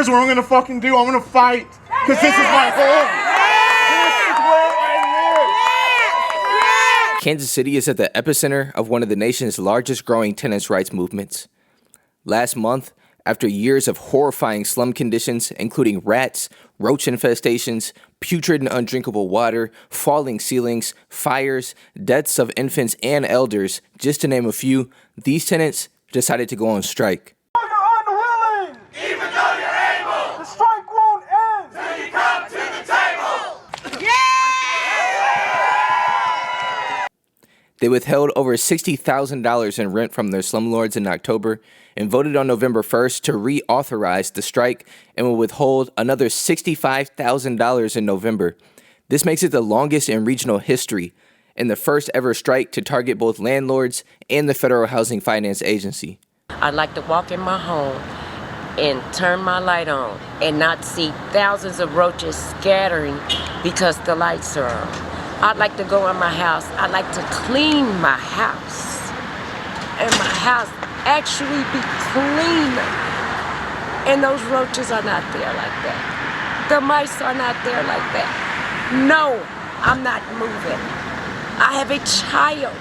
here's what I'm gonna fucking do. I'm gonna fight, because this is my home. This is where I live. Kansas City is at the epicenter of one of the nation's largest growing tenants' rights movements. Last month, after years of horrifying slum conditions, including rats, roach infestations, putrid and undrinkable water, falling ceilings, fires, deaths of infants and elders, just to name a few, these tenants decided to go on strike. You're unwilling, Even though you're able, the strike won't end. till you come to the table. They withheld over $60,000 in rent from their slumlords in October and voted on November 1st to reauthorize the strike and will withhold another $65,000 in November. This makes it the longest in regional history and the first ever strike to target both landlords and the Federal Housing Finance Agency. I'd like to walk in my home and turn my light on and not see thousands of roaches scattering because the lights are on. I'd like to go in my house. I'd like to clean my house. And my house actually be clean. And those roaches are not there like that. The mice are not there like that. No, I'm not moving. I have a child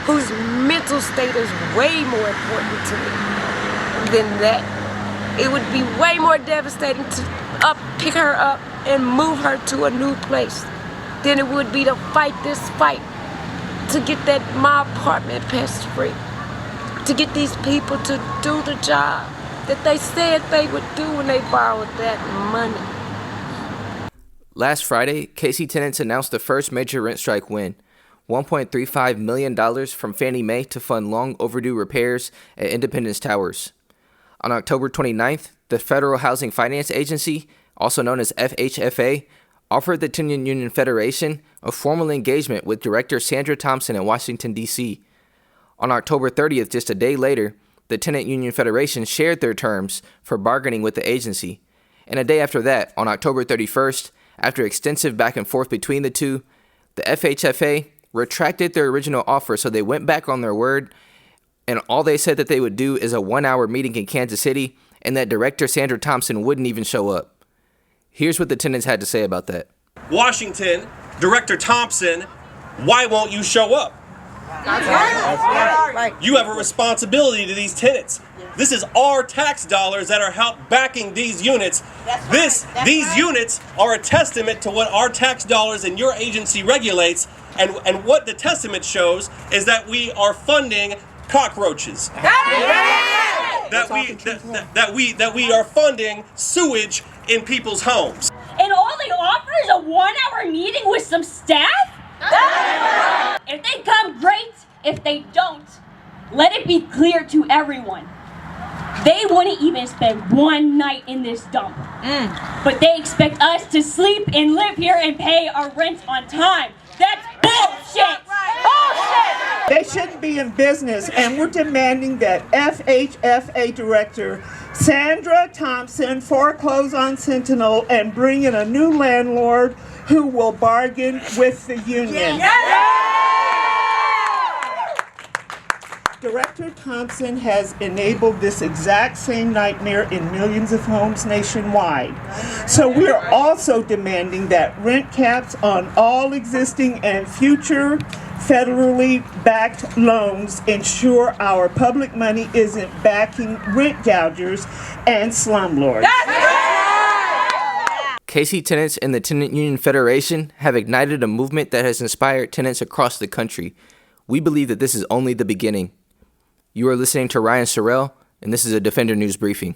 whose mental state is way more important to me than that. It would be way more devastating to pick her up and move her to a new place than it would be to fight this fight to get my apartment pest free, to get these people to do the job that they said they would do when they borrowed that money. Last Friday, KC Tenants announced the first major rent strike win, $1.35 million from Fannie Mae to fund long overdue repairs at Independence Towers. On October 29th, the Federal Housing Finance Agency, also known as FHFA, offered the Tenant Union Federation a formal engagement with Director Sandra Thompson in Washington, D.C. On October 30th, just a day later, the Tenant Union Federation shared their terms for bargaining with the agency. And a day after that, on October 31st, after extensive back and forth between the two, the FHFA retracted their original offer, so they went back on their word, and all they said that they would do is a 1-hour meeting in Kansas City, and that Director Sandra Thompson wouldn't even show up. Here's what the tenants had to say about that. Washington, Director Thompson, why won't you show up? That's right. You have a responsibility to these tenants. This is our tax dollars that are backing these units. These units are a testament to what our tax dollars and your agency regulates, and what the testament shows is that we are funding cockroaches. That we are funding sewage in people's homes. And all they offer is a 1-hour meeting with some staff? If they come, great. If they don't, let it be clear to everyone. They wouldn't even spend one night in this dump. But they expect us to sleep and live here and pay our rent on time. That's bullshit! Bullshit! They shouldn't be in business, and we're demanding that FHFA Director Sandra Thompson foreclose on Sentinel and bring in a new landlord who will bargain with the union. Director Thompson has enabled this exact same nightmare in millions of homes nationwide. So we are also demanding that rent caps on all existing and future federally backed loans ensure our public money isn't backing rent gougers and slumlords. KC Tenants and the Tenant Union Federation have ignited a movement that has inspired tenants across the country. We believe that this is only the beginning. You are listening to Ryan Sorrell, and this is a Defender News Briefing.